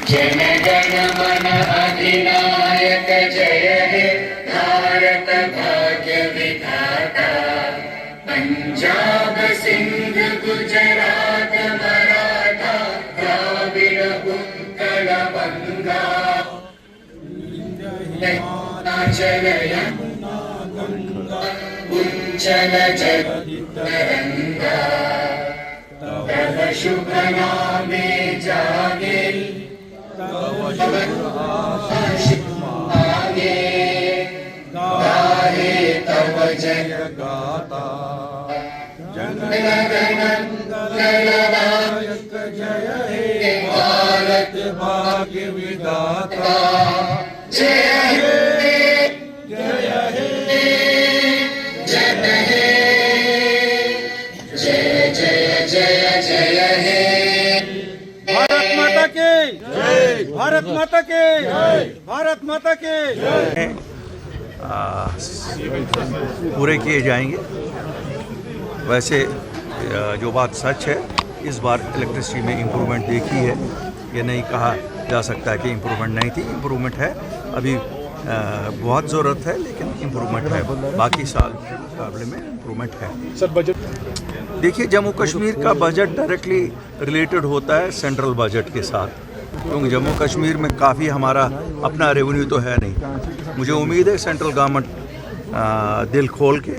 जन गण मन अधिनायक जय हे भारत भाग्य विधाता। पंजाब सिंध गुजरात मराठा द्राविड़ उत्कल बंगा। हिमाचल यमुना गंगा उच्चल जगतरंगा। तव शुभ नामे जागे आगे गाहे तव जय गाता। जन गण नायक जय हे भारत भाग्य विधाता। जय हे जय हे जन हे जय जय जय जय हे। भारत माता के जय, भारत माता के जय, भारत माता के जय। पूरे किए जाएंगे। वैसे जो बात सच है, इस बार इलेक्ट्रिसिटी में इम्प्रूवमेंट देखी है। ये नहीं कहा जा सकता कि इम्प्रूवमेंट नहीं थी, इम्प्रूवमेंट है। अभी बहुत ज़रूरत है, लेकिन इम्प्रूवमेंट है। बाकी साल के मुकाबले में इम्प्रूवमेंट है। सर बजट देखिए, जम्मू कश्मीर का बजट डायरेक्टली रिलेटेड होता है सेंट्रल बजट के साथ, क्योंकि जम्मू कश्मीर में काफ़ी हमारा अपना रेवेन्यू तो है नहीं। मुझे उम्मीद है सेंट्रल गवर्नमेंट दिल खोल के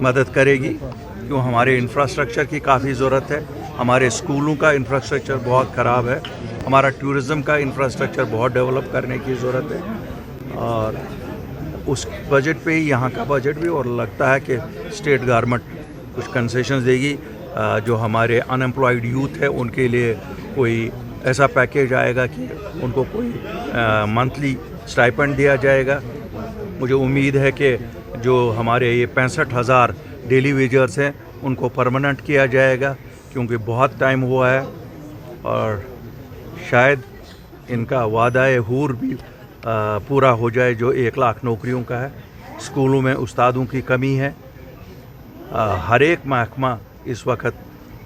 मदद करेगी, क्यों हमारे इंफ्रास्ट्रक्चर की काफ़ी ज़रूरत है। हमारे स्कूलों का इंफ्रास्ट्रक्चर बहुत ख़राब है। हमारा टूरिज़्म का इंफ्रास्ट्रक्चर बहुत डेवलप करने की ज़रूरत है। और उस बजट पे ही यहाँ का बजट भी, और लगता है कि स्टेट गवर्नमेंट कुछ कंसेशंस देगी। जो हमारे अनएम्प्लॉयड यूथ है उनके लिए कोई ऐसा पैकेज आएगा कि उनको कोई मंथली स्टाइपेंड दिया जाएगा। मुझे उम्मीद है कि जो हमारे ये 65,000 डेली वेजर्स हैं उनको परमानेंट किया जाएगा, क्योंकि बहुत टाइम हुआ है। और शायद इनका वादा हूर भी पूरा हो जाए, जो 1 लाख नौकरियों का है। स्कूलों में उस्तादों की कमी है। हर एक महकमा इस वक्त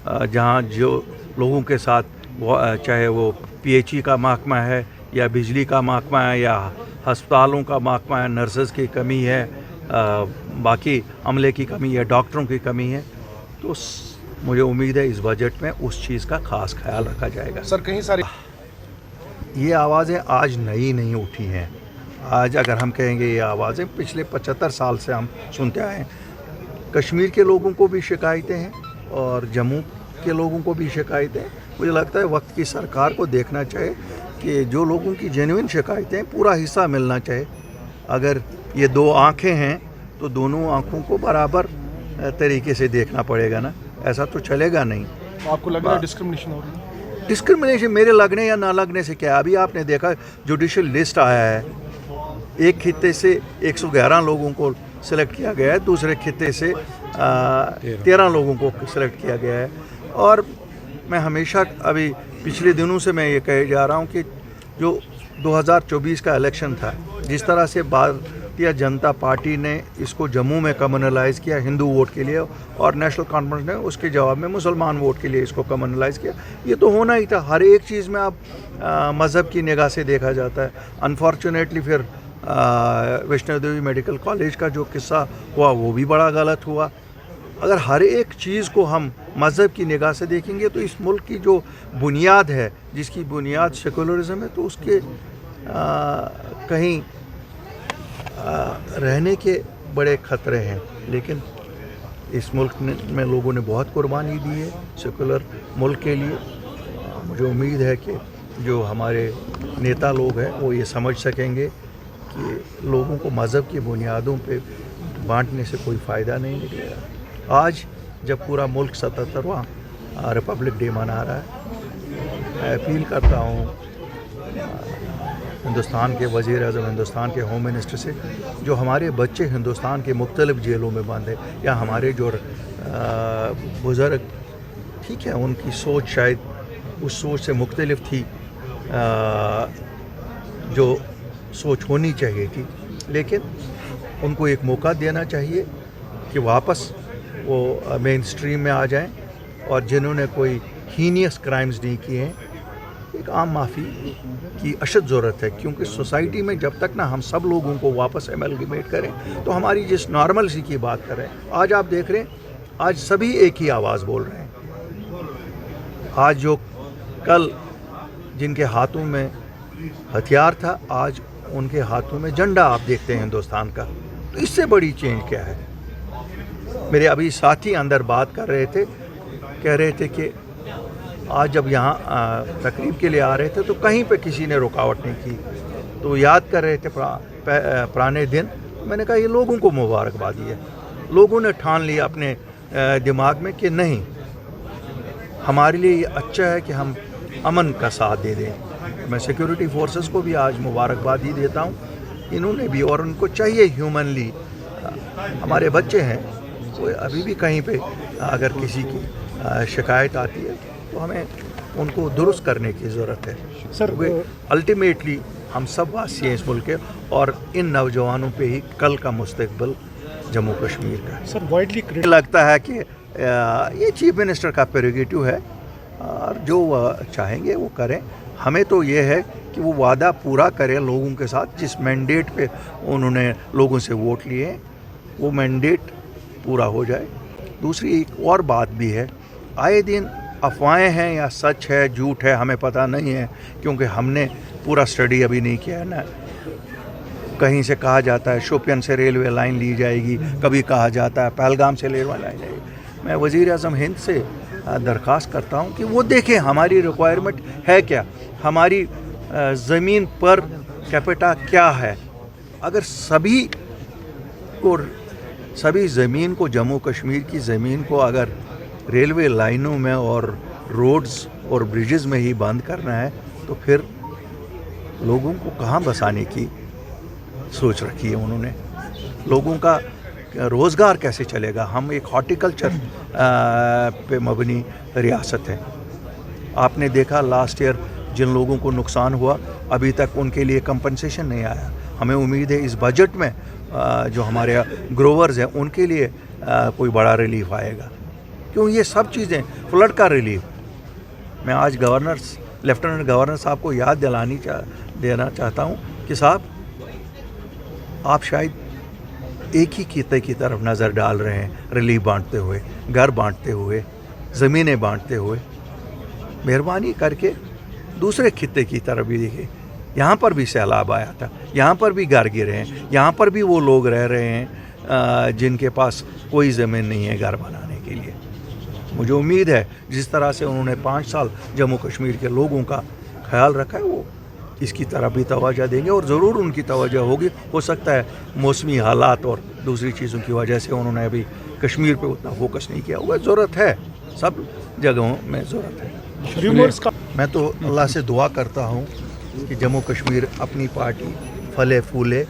जहाँ जो लोगों के साथ चाहे वो पीएचई का महकमा है या बिजली का महकमा है या हस्पतालों का महकमा है, नर्सेज की कमी है, बाकी अमले की कमी है, डॉक्टरों की कमी है। तो मुझे उम्मीद है इस बजट में उस चीज़ का ख़ास ख्याल रखा जाएगा। सर कहीं सारे ये आवाज़ें आज नई नहीं उठी हैं। आज अगर हम कहेंगे ये आवाज़ें पिछले 75 साल से हम सुनते आए हैं। कश्मीर के लोगों को भी शिकायतें हैं और जम्मू के लोगों को भी शिकायतें हैं। मुझे लगता है वक्त की सरकार को देखना चाहिए कि जो लोगों की जेन्युइन शिकायतें पूरा हिस्सा मिलना चाहिए। अगर ये 2 आँखें हैं तो दोनों आँखों को बराबर तरीके से देखना पड़ेगा ना, ऐसा तो चलेगा नहीं। आपको लग रहा है डिस्क्रिमिनेशन हो रही है? डिस्क्रिमिनेशन मेरे लगने या ना लगने से क्या, अभी आपने देखा जुडिशल लिस्ट आया है, एक खित्ते से 111 लोगों को सिलेक्ट किया गया है, दूसरे खित्ते से 13 लोगों को सिलेक्ट किया गया है। और मैं हमेशा अभी पिछले दिनों से मैं ये कहे जा रहा हूँ कि जो 2024 का इलेक्शन था, जिस तरह से भारतीय जनता पार्टी ने इसको जम्मू में कम्युनलाइज़ किया हिंदू वोट के लिए, और नेशनल कॉन्फ्रेंस ने उसके जवाब में मुसलमान वोट के लिए इसको कम्युनलाइज़ किया, ये तो होना ही था। हर एक चीज़ में अब मज़हब की निगाह से देखा जाता है। अनफॉर्चुनेटली फिर वैष्णो देवी मेडिकल कॉलेज का जो किस्सा हुआ वो भी बड़ा गलत हुआ। अगर हर एक चीज़ को हम मज़हब की निगाह से देखेंगे तो इस मुल्क की जो बुनियाद है, जिसकी बुनियाद सेकुलरिज्म है, तो उसके कहीं रहने के बड़े ख़तरे हैं। लेकिन इस मुल्क में लोगों ने बहुत कुर्बानी दी है सेकुलर मुल्क के लिए। मुझे उम्मीद है कि जो हमारे नेता लोग हैं वो ये समझ सकेंगे कि लोगों को मज़हब की बुनियादों पे बांटने से कोई फ़ायदा नहीं निकलेगा। आज जब पूरा मुल्क 77वां रिपब्लिक डे मना रहा है, मैं अपील करता हूँ हिंदुस्तान के वज़ीर आज़म, हिंदुस्तान के होम मिनिस्टर से, जो हमारे बच्चे हिंदुस्तान के मुख्तलिफ़ जेलों में बंद हैं, या हमारे जो बुज़ुर्ग, ठीक है उनकी सोच शायद उस सोच से मुख्तलिफ थी जो सोच होनी चाहिए थी, लेकिन उनको एक मौका देना चाहिए कि वापस वो मेन स्ट्रीम में आ जाएं, और जिन्होंने कोई हीनियस क्राइम्स नहीं किए हैं ایک عام معافی کی اشد ضرورت ہے، کیونکہ سوسائٹی میں جب تک نا ہم سب لوگوں کو واپس ایملگمیٹ کریں تو ہماری جس نارمل سی کی بات کر رہے ہیں، آج آپ دیکھ رہے ہیں آج سبھی ایک ہی آواز بول رہے ہیں. آج جو کل جن کے ہاتھوں میں ہتھیار تھا، آج ان کے ہاتھوں میں جھنڈا آپ دیکھتے ہیں ہندوستان کا. تو اس سے بڑی چینج کیا ہے؟ میرے ابھی ساتھی اندر بات کر رہے تھے، کہہ رہے تھے کہ آج جب یہاں تقریب کے لیے آ رہے تھے تو کہیں پہ کسی نے رکاوٹ نہیں کی، تو یاد کر رہے تھے پرانے دن. میں نے کہا یہ لوگوں کو مبارکبادی ہے. لوگوں نے ٹھان لیا اپنے دماغ میں کہ نہیں، ہمارے لیے یہ اچھا ہے کہ ہم امن کا ساتھ دے دیں. میں سیکیورٹی فورسز کو بھی آج مبارکبادی دیتا ہوں، انہوں نے بھی، اور ان کو چاہیے ہیومنلی. ہمارے بچے ہیں، وہ ابھی بھی کہیں پہ اگر کسی کی شکایت آتی ہے تو ہمیں ان کو درست کرنے کی ضرورت ہے. سر الٹیمیٹلی ہم سب واسی ہیں اس ملک کے، اور ان نوجوانوں پہ ہی کل کا مستقبل جموں کشمیر کا ہے. سر وائڈلی لگتا ہے کہ یہ چیف منسٹر کا پریروگیٹو ہے، اور جو چاہیں گے وہ کریں. ہمیں تو یہ ہے کہ وہ وعدہ پورا کرے لوگوں کے ساتھ، جس مینڈیٹ پہ انہوں نے لوگوں سے ووٹ لیے ہیں وہ مینڈیٹ پورا ہو جائے. دوسری ایک اور بات بھی ہے، آئے دن افواہیں ہیں یا سچ ہے جھوٹ ہے ہمیں پتہ نہیں ہے، کیونکہ ہم نے پورا اسٹڈی ابھی نہیں کیا ہے نا. کہیں سے کہا جاتا ہے شوپین سے ریلوے لائن لی جائے گی، کبھی کہا جاتا ہے پہلگام سے ریلوے لائن جائے گی. میں وزیر اعظم ہند سے درخواست کرتا ہوں کہ وہ دیکھیں ہماری ریکوائرمنٹ ہے کیا، ہماری زمین پر کیپیٹا کیا ہے. اگر سبھی زمین کو، جموں کشمیر کی زمین کو اگر ریلوے لائنوں میں اور روڈز اور بریجز میں ہی بند کرنا ہے تو پھر لوگوں کو کہاں بسانے کی سوچ رکھی ہے انہوں نے؟ لوگوں کا روزگار کیسے چلے گا؟ ہم ایک ہارٹیکلچر پہ مبنی ریاست ہے. آپ نے دیکھا لاسٹ ایئر جن لوگوں کو نقصان ہوا ابھی تک ان کے لیے کمپنسیشن نہیں آیا. ہمیں امید ہے اس بجٹ میں جو ہمارے گروورز ہیں ان کے لیے کوئی بڑا ریلیف آئے گا، کیوں یہ سب چیزیں فلڈ کا ریلیف. میں آج لیفٹیننٹ گورنر صاحب کو یاد دینا چاہتا ہوں کہ صاحب آپ شاید ایک ہی خطے کی طرف نظر ڈال رہے ہیں، ریلیف بانٹتے ہوئے، گھر بانٹتے ہوئے، زمینیں بانٹتے ہوئے. مہربانی کر کے دوسرے خطے کی طرف بھی دیکھیں. یہاں پر بھی سیلاب آیا تھا، یہاں پر بھی گھر گرے ہیں، یہاں پر بھی وہ لوگ رہ رہے ہیں جن کے پاس کوئی زمین نہیں ہے گھر بنانے کے لیے. مجھے امید ہے جس طرح سے انہوں نے 5 سال جموں کشمیر کے لوگوں کا خیال رکھا ہے وہ اس کی طرف بھی توجہ دیں گے، اور ضرور ان کی توجہ ہوگی. ہو سکتا ہے موسمی حالات اور دوسری چیزوں کی وجہ سے انہوں نے ابھی کشمیر پہ اتنا فوکس نہیں کیا ہوا. ضرورت ہے، سب جگہوں میں ضرورت ہے. میں تو اللہ سے دعا کرتا ہوں کہ جموں کشمیر اپنی پارٹی پھلے پھولے،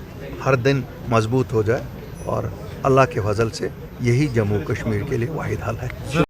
ہر دن مضبوط ہو جائے، اور اللہ کے فضل سے یہی جموں کشمیر کے لیے واحد حل ہے.